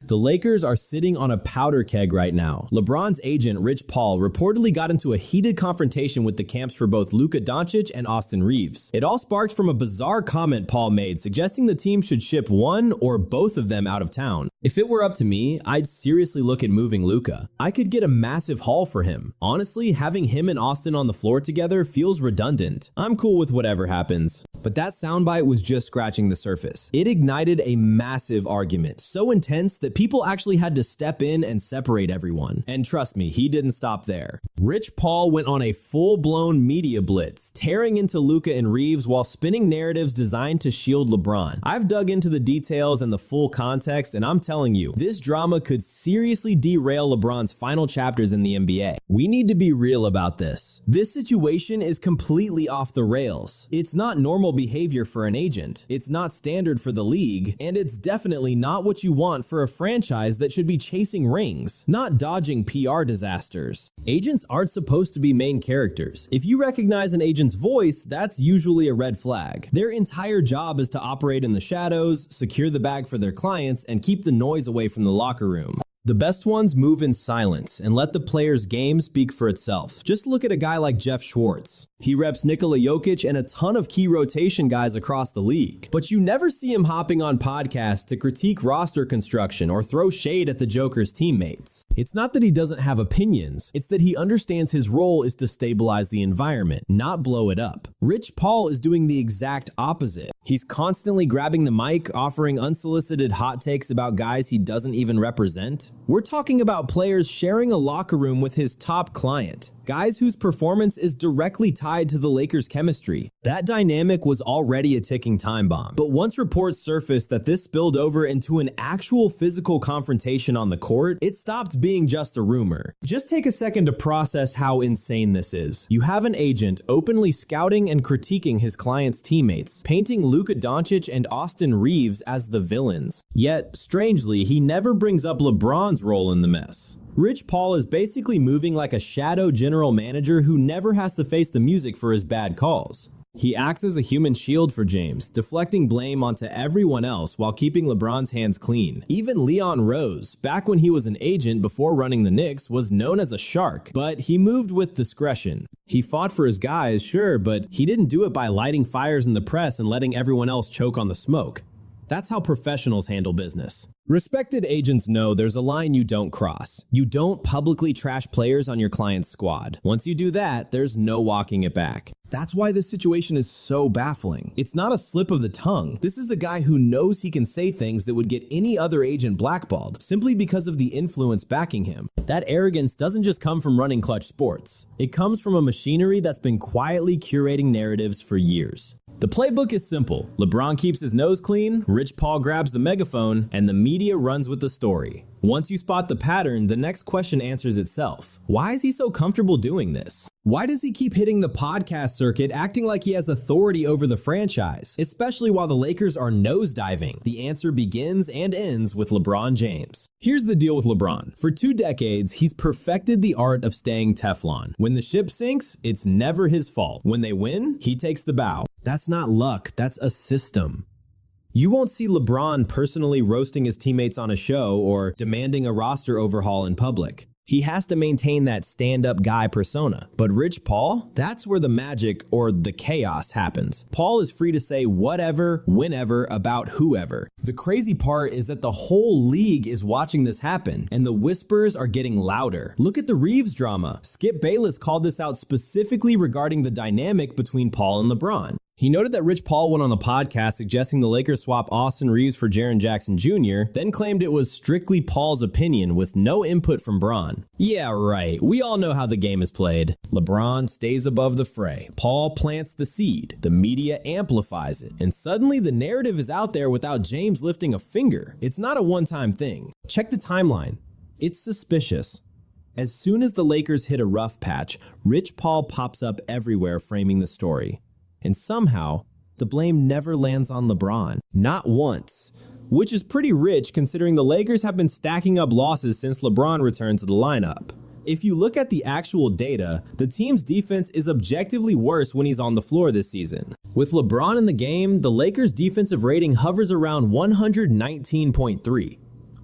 The Lakers are sitting on a powder keg right now. LeBron's agent, Rich Paul, reportedly got into a heated confrontation with the camps for both Luka Doncic and Austin Reeves. It all sparked from a bizarre comment Paul made suggesting the team should ship one or both of them out of town. If it were up to me, I'd seriously look at moving Luka. I could get a massive haul for him. Honestly, having him and Austin on the floor together feels redundant. I'm cool with whatever happens. But that soundbite was just scratching the surface. It ignited a massive argument, so intense that people actually had to step in and separate everyone. And trust me, he didn't stop there. Rich Paul went on a full-blown media blitz, tearing into Luka and Reeves while spinning narratives designed to shield LeBron. I've dug into the details and the full context, and I'm telling you, this drama could seriously derail LeBron's final chapters in the NBA. We need to be real about this. This situation is completely off the rails. It's not normal behavior for an agent. It's not standard for the league, and it's definitely not what you want for a franchise that should be chasing rings, not dodging PR disasters. Agents aren't supposed to be main characters. If you recognize an agent's voice, that's usually a red flag. Their entire job is to operate in the shadows, secure the bag for their clients, and keep the noise away from the locker room. The best ones move in silence and let the player's game speak for itself. Just look at a guy like Jeff Schwartz. He reps Nikola Jokic and a ton of key rotation guys across the league. But you never see him hopping on podcasts to critique roster construction or throw shade at the Joker's teammates. It's not that he doesn't have opinions, it's that he understands his role is to stabilize the environment, not blow it up. Rich Paul is doing the exact opposite. He's constantly grabbing the mic, offering unsolicited hot takes about guys he doesn't even represent. We're talking about players sharing a locker room with his top client. Guys whose performance is directly tied to the Lakers' chemistry. That dynamic was already a ticking time bomb. But once reports surfaced that this spilled over into an actual physical confrontation on the court, it stopped being just a rumor. Just take a second to process how insane this is. You have an agent openly scouting and critiquing his client's teammates, painting Luka Doncic and Austin Reeves as the villains. Yet, strangely, he never brings up LeBron's role in the mess. Rich Paul is basically moving like a shadow general manager who never has to face the music for his bad calls. He acts as a human shield for James, deflecting blame onto everyone else while keeping LeBron's hands clean. Even Leon Rose, back when he was an agent before running the Knicks, was known as a shark, but he moved with discretion. He fought for his guys, sure, but he didn't do it by lighting fires in the press and letting everyone else choke on the smoke. That's how professionals handle business. Respected agents know there's a line you don't cross. You don't publicly trash players on your client's squad. Once you do that, there's no walking it back. That's why this situation is so baffling. It's not a slip of the tongue. This is a guy who knows he can say things that would get any other agent blackballed, simply because of the influence backing him. That arrogance doesn't just come from running Clutch Sports. It comes from a machinery that's been quietly curating narratives for years. The playbook is simple. LeBron keeps his nose clean, Rich Paul grabs the megaphone, and the media runs with the story. Once you spot the pattern, the next question answers itself. Why is he so comfortable doing this? Why does he keep hitting the podcast circuit acting like he has authority over the franchise, especially while the Lakers are nosediving? The answer begins and ends with LeBron James. Here's the deal with LeBron. For 2 decades, he's perfected the art of staying Teflon. When the ship sinks, it's never his fault. When they win, he takes the bow. That's not luck, that's a system. You won't see LeBron personally roasting his teammates on a show or demanding a roster overhaul in public. He has to maintain that stand-up guy persona. But Rich Paul, that's where the magic or the chaos happens. Paul is free to say whatever, whenever, about whoever. The crazy part is that the whole league is watching this happen, and the whispers are getting louder. Look at the Reeves drama. Skip Bayless called this out specifically regarding the dynamic between Paul and LeBron. He noted that Rich Paul went on a podcast suggesting the Lakers swap Austin Reeves for Jaren Jackson Jr., then claimed it was strictly Paul's opinion with no input from Bron. Yeah, right. We all know how the game is played. LeBron stays above the fray. Paul plants the seed. The media amplifies it. And suddenly the narrative is out there without James lifting a finger. It's not a one-time thing. Check the timeline. It's suspicious. As soon as the Lakers hit a rough patch, Rich Paul pops up everywhere framing the story. And somehow, the blame never lands on LeBron. Not once. Which is pretty rich considering the Lakers have been stacking up losses since LeBron returned to the lineup. If you look at the actual data, the team's defense is objectively worse when he's on the floor this season. With LeBron in the game, the Lakers' defensive rating hovers around 119.3.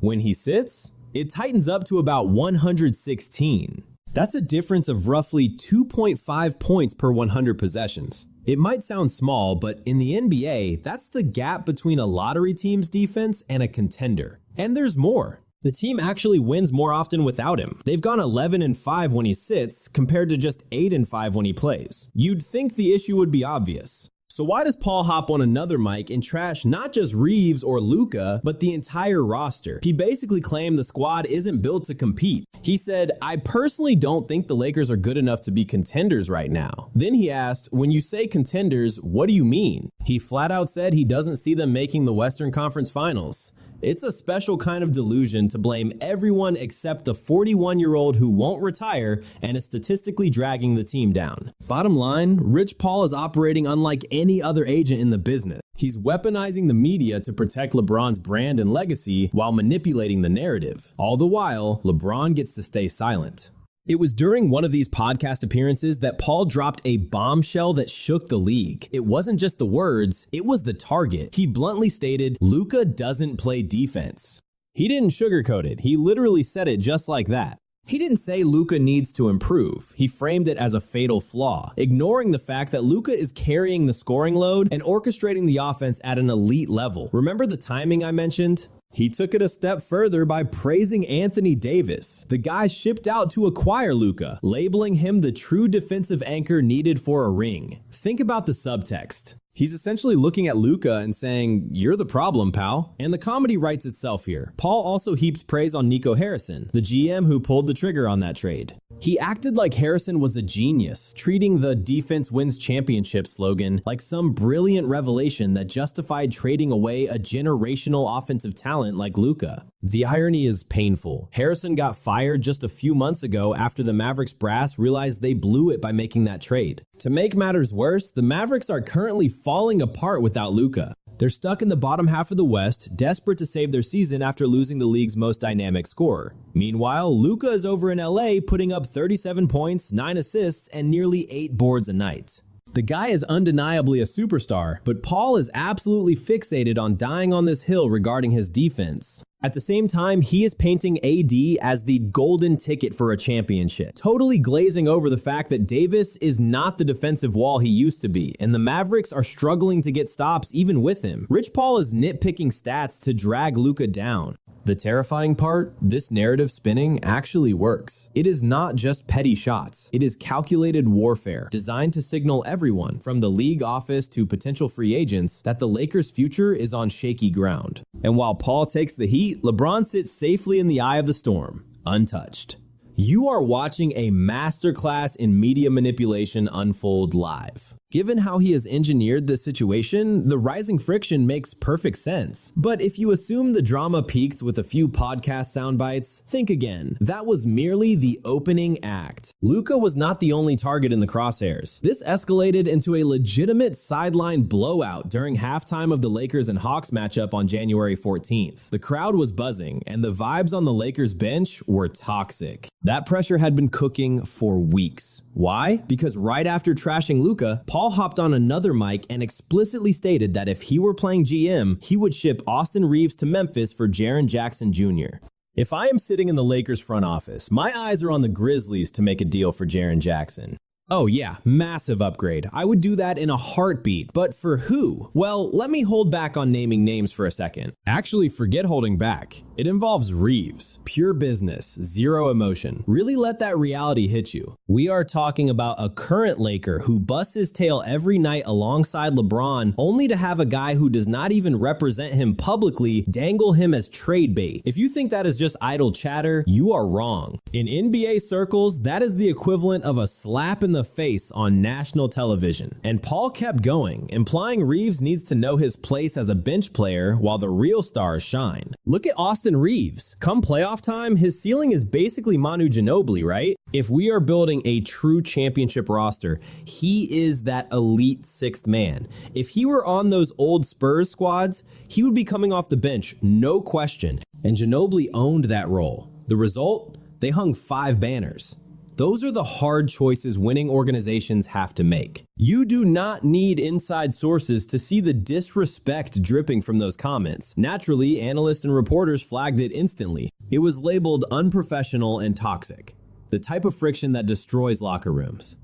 When he sits, it tightens up to about 116. That's a difference of roughly 2.5 points per 100 possessions. It might sound small, but in the NBA, that's the gap between a lottery team's defense and a contender. And there's more. The team actually wins more often without him. They've gone 11-5 when he sits, compared to just 8-5 when he plays. You'd think the issue would be obvious. So why does Paul hop on another mic and trash not just Reeves or Luka, but the entire roster? He basically claimed the squad isn't built to compete. He said, "I personally don't think the Lakers are good enough to be contenders right now." Then he asked, "When you say contenders, what do you mean?" He flat out said he doesn't see them making the Western Conference Finals. It's a special kind of delusion to blame everyone except the 41-year-old who won't retire and is statistically dragging the team down. Bottom line, Rich Paul is operating unlike any other agent in the business. He's weaponizing the media to protect LeBron's brand and legacy while manipulating the narrative. All the while, LeBron gets to stay silent. It was during one of these podcast appearances that Paul dropped a bombshell that shook the league. It wasn't just the words, it was the target. He bluntly stated, "Luka doesn't play defense." He didn't sugarcoat it. He literally said it just like that. He didn't say Luka needs to improve. He framed it as a fatal flaw, ignoring the fact that Luka is carrying the scoring load and orchestrating the offense at an elite level. Remember the timing I mentioned? He took it a step further by praising Anthony Davis, the guy shipped out to acquire Luka, labeling him the true defensive anchor needed for a ring. Think about the subtext. He's essentially looking at Luka and saying, "You're the problem, pal." And the comedy writes itself here. Paul also heaped praise on Nico Harrison, the GM who pulled the trigger on that trade. He acted like Harrison was a genius, treating the "defense wins championship" slogan like some brilliant revelation that justified trading away a generational offensive talent like Luka. The irony is painful. Harrison got fired just a few months ago after the Mavericks brass realized they blew it by making that trade. To make matters worse, the Mavericks are currently falling apart without Luka. They're stuck in the bottom half of the West, desperate to save their season after losing the league's most dynamic scorer. Meanwhile, Luka is over in LA putting up 37 points, 9 assists, and nearly 8 boards a night. The guy is undeniably a superstar, but Paul is absolutely fixated on dying on this hill regarding his defense. At the same time, he is painting AD as the golden ticket for a championship, totally glazing over the fact that Davis is not the defensive wall he used to be, and the Mavericks are struggling to get stops even with him. Rich Paul is nitpicking stats to drag Luka down. The terrifying part, this narrative spinning actually works. It is not just petty shots. It is calculated warfare designed to signal everyone, from the league office to potential free agents, that the Lakers' future is on shaky ground. And while Paul takes the heat, LeBron sits safely in the eye of the storm, untouched. You are watching a masterclass in media manipulation unfold live. Given how he has engineered this situation, the rising friction makes perfect sense. But if you assume the drama peaked with a few podcast sound bites, think again. That was merely the opening act. Luka was not the only target in the crosshairs. This escalated into a legitimate sideline blowout during halftime of the Lakers and Hawks matchup on January 14th. The crowd was buzzing, and the vibes on the Lakers bench were toxic. That pressure had been cooking for weeks. Why? Because right after trashing Luka, Paul hopped on another mic and explicitly stated that if he were playing GM, he would ship Austin Reeves to Memphis for Jaren Jackson Jr. If I am sitting in the Lakers front office, my eyes are on the Grizzlies to make a deal for Jaren Jackson. Oh yeah, massive upgrade. I would do that in a heartbeat, but for who? Well, let me hold back on naming names for a second. Actually, forget holding back. It involves Reeves. Pure business, zero emotion. Really let that reality hit you. We are talking about a current Laker who busts his tail every night alongside LeBron, only to have a guy who does not even represent him publicly dangle him as trade bait. If you think that is just idle chatter, you are wrong. In NBA circles, that is the equivalent of a slap in the face on national television. And Paul kept going, implying Reeves needs to know his place as a bench player while the real stars shine. Look at Austin Reeves. Come playoff time, his ceiling is basically Manu Ginobili, right? If we are building a true championship roster, he is that elite sixth man. If he were on those old Spurs squads, he would be coming off the bench, no question. And Ginobili owned that role. The result? They hung 5 banners. Those are the hard choices winning organizations have to make. You do not need inside sources to see the disrespect dripping from those comments. Naturally, analysts and reporters flagged it instantly. It was labeled unprofessional and toxic, the type of friction that destroys locker rooms.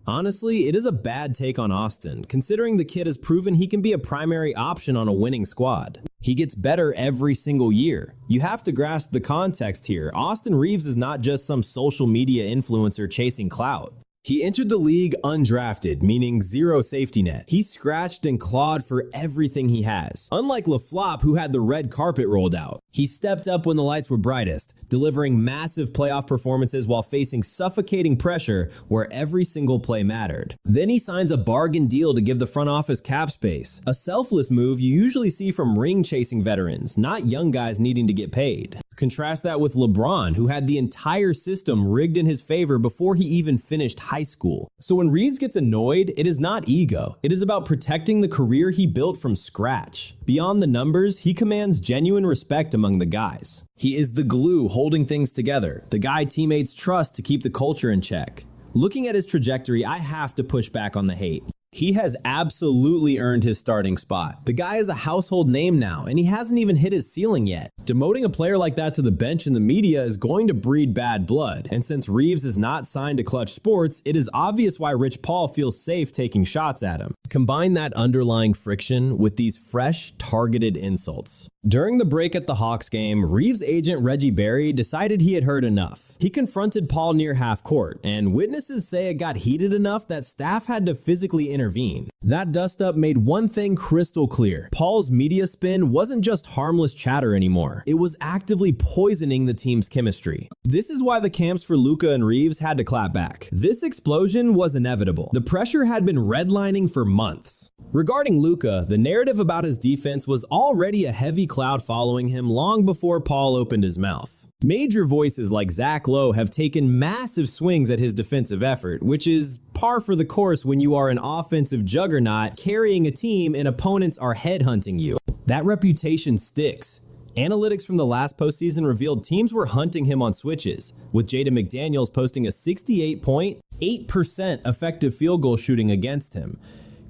Honestly, it is a bad take on Austin, considering the kid has proven he can be a primary option on a winning squad. He gets better every single year. You have to grasp the context here. Austin Reeves is not just some social media influencer chasing clout. He entered the league undrafted, meaning zero safety net. He scratched and clawed for everything he has. Unlike LaFlop, who had the red carpet rolled out, he stepped up when the lights were brightest, delivering massive playoff performances while facing suffocating pressure where every single play mattered. Then he signs a bargain deal to give the front office cap space, a selfless move you usually see from ring-chasing veterans, not young guys needing to get paid. Contrast that with LeBron, who had the entire system rigged in his favor before he even finished high school. So when Reeves gets annoyed, it is not ego. It is about protecting the career he built from scratch. Beyond the numbers, he commands genuine respect among the guys. He is the glue holding things together, the guy teammates trust to keep the culture in check. Looking at his trajectory, I have to push back on the hate. He has absolutely earned his starting spot. The guy is a household name now, and he hasn't even hit his ceiling yet. Demoting a player like that to the bench in the media is going to breed bad blood, and since Reeves is not signed to Clutch Sports, it is obvious why Rich Paul feels safe taking shots at him. Combine that underlying friction with these fresh, targeted insults. During the break at the Hawks game, Reeves' agent Reggie Berry decided he had heard enough. He confronted Paul near half court, and witnesses say it got heated enough that staff had to physically intervene. That dust-up made one thing crystal clear. Paul's media spin wasn't just harmless chatter anymore. It was actively poisoning the team's chemistry. This is why the camps for Luka and Reeves had to clap back. This explosion was inevitable. The pressure had been redlining for months. Regarding Luka, the narrative about his defense was already a heavy cloud following him long before Paul opened his mouth. Major voices like Zach Lowe have taken massive swings at his defensive effort, which is par for the course when you are an offensive juggernaut carrying a team and opponents are headhunting you. That reputation sticks. Analytics from the last postseason revealed teams were hunting him on switches, with Jaden McDaniels posting a 68.8% effective field goal shooting against him.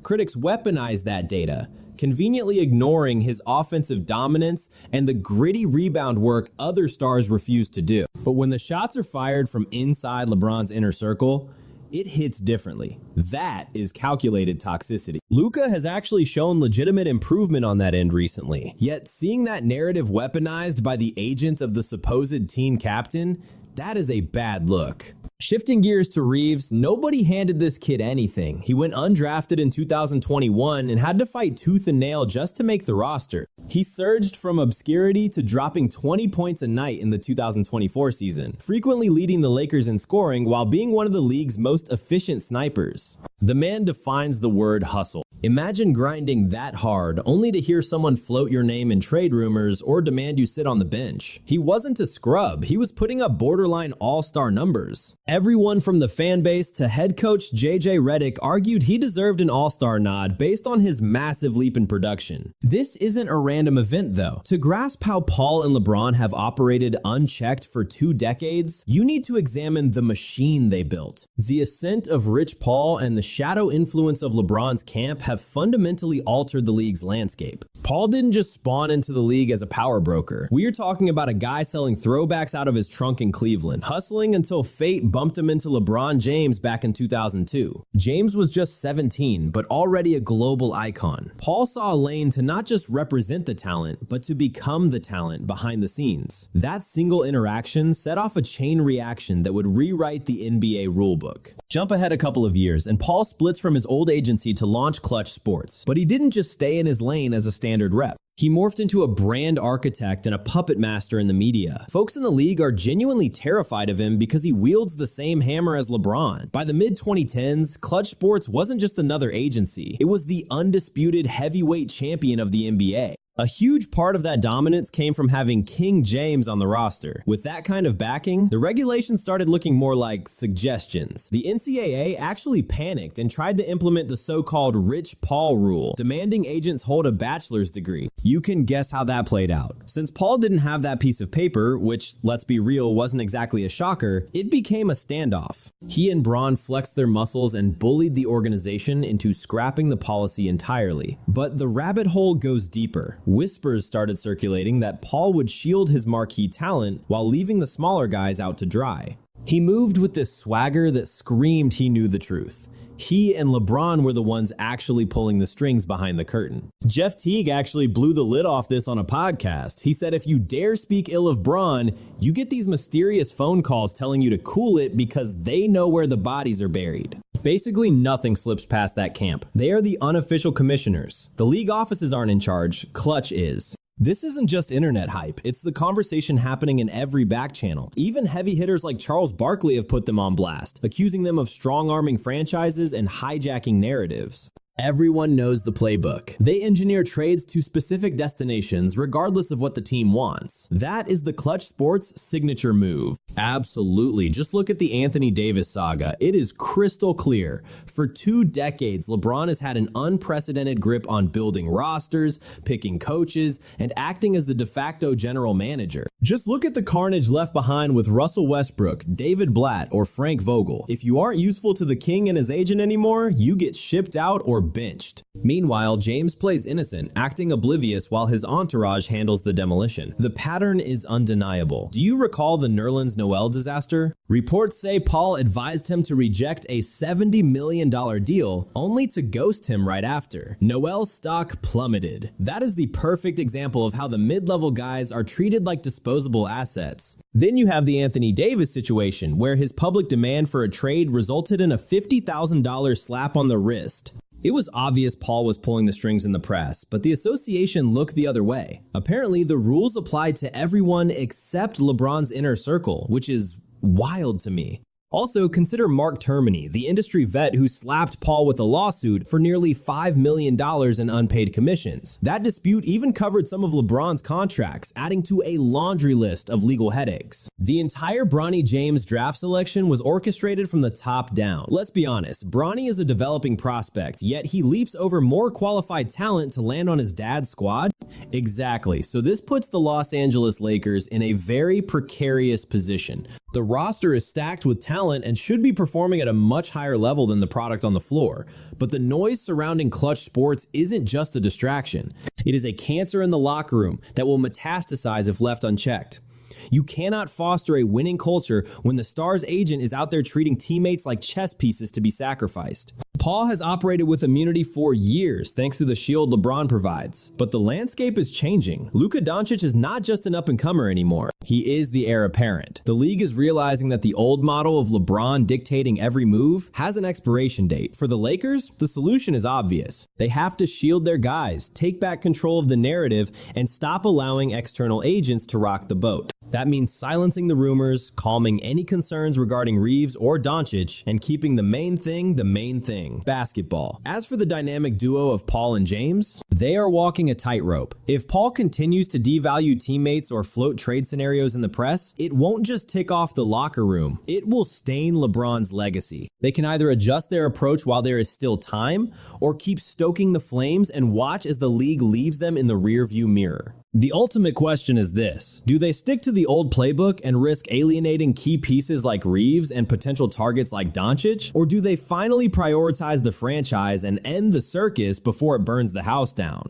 Critics weaponized that data, conveniently ignoring his offensive dominance and the gritty rebound work other stars refuse to do. But when the shots are fired from inside LeBron's inner circle, it hits differently. That is calculated toxicity. Luka has actually shown legitimate improvement on that end recently, yet seeing that narrative weaponized by the agent of the supposed team captain, that is a bad look. Shifting gears to Reeves, nobody handed this kid anything. He went undrafted in 2021 and had to fight tooth and nail just to make the roster. He surged from obscurity to dropping 20 points a night in the 2024 season, frequently leading the Lakers in scoring while being one of the league's most efficient snipers. The man defines the word hustle. Imagine grinding that hard only to hear someone float your name in trade rumors or demand you sit on the bench. He wasn't a scrub, he was putting up borderline all-star numbers. Everyone from the fan base to head coach JJ Redick argued he deserved an all-star nod based on his massive leap in production. This isn't a random event though. To grasp how Paul and LeBron have operated unchecked for 2 decades, you need to examine the machine they built. The ascent of Rich Paul and the shadow influence of LeBron's camp have fundamentally altered the league's landscape. Paul didn't just spawn into the league as a power broker. We are talking about a guy selling throwbacks out of his trunk in Cleveland, hustling until fate bumped him into LeBron James back in 2002. James was just 17, but already a global icon. Paul saw a lane to not just represent the talent, but to become the talent behind the scenes. That single interaction set off a chain reaction that would rewrite the NBA rulebook. Jump ahead a couple of years, and Paul splits from his old agency to launch Clutch Sports. But he didn't just stay in his lane as a standard rep. He morphed into a brand architect and a puppet master in the media. Folks in the league are genuinely terrified of him because he wields the same hammer as LeBron. By the mid-2010s, Clutch Sports wasn't just another agency. It was the undisputed heavyweight champion of the NBA. A huge part of that dominance came from having King James on the roster. With that kind of backing, the regulations started looking more like suggestions. The NCAA actually panicked and tried to implement the so-called Rich Paul rule, demanding agents hold a bachelor's degree. You can guess how that played out. Since Paul didn't have that piece of paper, which, let's be real, wasn't exactly a shocker, it became a standoff. He and Braun flexed their muscles and bullied the organization into scrapping the policy entirely. But the rabbit hole goes deeper. Whispers started circulating that Paul would shield his marquee talent while leaving the smaller guys out to dry. He moved with this swagger that screamed he knew the truth. He and LeBron were the ones actually pulling the strings behind the curtain. Jeff Teague actually blew the lid off this on a podcast. He said if you dare speak ill of Braun, you get these mysterious phone calls telling you to cool it because they know where the bodies are buried. Basically, nothing slips past that camp. They are the unofficial commissioners. The league offices aren't in charge, Clutch is. This isn't just internet hype, it's the conversation happening in every back channel. Even heavy hitters like Charles Barkley have put them on blast, accusing them of strong-arming franchises and hijacking narratives. Everyone knows the playbook. They engineer trades to specific destinations regardless of what the team wants. That is the Clutch Sports signature move. Absolutely. Just look at the Anthony Davis saga. It is crystal clear. For 2 decades, LeBron has had an unprecedented grip on building rosters, picking coaches, and acting as the de facto general manager. Just look at the carnage left behind with Russell Westbrook, David Blatt, or Frank Vogel. If you aren't useful to the king and his agent anymore, you get shipped out or benched. Meanwhile, James plays innocent, acting oblivious while his entourage handles the demolition. The pattern is undeniable. Do you recall the Nerlens Noel disaster? Reports say Paul advised him to reject a $70 million deal, only to ghost him right after. Noel's stock plummeted. That is the perfect example of how the mid-level guys are treated like disposable assets. Then you have the Anthony Davis situation, where his public demand for a trade resulted in a $50,000 slap on the wrist. It was obvious Paul was pulling the strings in the press, but the association looked the other way. Apparently, the rules applied to everyone except LeBron's inner circle, which is wild to me. Also, consider Mark Termini, the industry vet who slapped Paul with a lawsuit for nearly $5 million in unpaid commissions. That dispute even covered some of LeBron's contracts, adding to a laundry list of legal headaches. The entire Bronny James draft selection was orchestrated from the top down. Let's be honest, Bronny is a developing prospect, yet he leaps over more qualified talent to land on his dad's squad? Exactly, so this puts the Los Angeles Lakers in a very precarious position. The roster is stacked with talent and should be performing at a much higher level than the product on the floor. But the noise surrounding Clutch Sports isn't just a distraction. It is a cancer in the locker room that will metastasize if left unchecked. You cannot foster a winning culture when the star's agent is out there treating teammates like chess pieces to be sacrificed. Paul has operated with immunity for years thanks to the shield LeBron provides. But the landscape is changing. Luka Doncic is not just an up-and-comer anymore. He is the heir apparent. The league is realizing that the old model of LeBron dictating every move has an expiration date. For the Lakers, the solution is obvious. They have to shield their guys, take back control of the narrative, and stop allowing external agents to rock the boat. That means silencing the rumors, calming any concerns regarding Reeves or Doncic, and keeping the main thing, basketball. As for the dynamic duo of Paul and James, they are walking a tightrope. If Paul continues to devalue teammates or float trade scenarios in the press, it won't just tick off the locker room, it will stain LeBron's legacy. They can either adjust their approach while there is still time, or keep stoking the flames and watch as the league leaves them in the rearview mirror. The ultimate question is this: do they stick to the old playbook and risk alienating key pieces like Reeves and potential targets like Doncic? Or do they finally prioritize the franchise and end the circus before it burns the house down?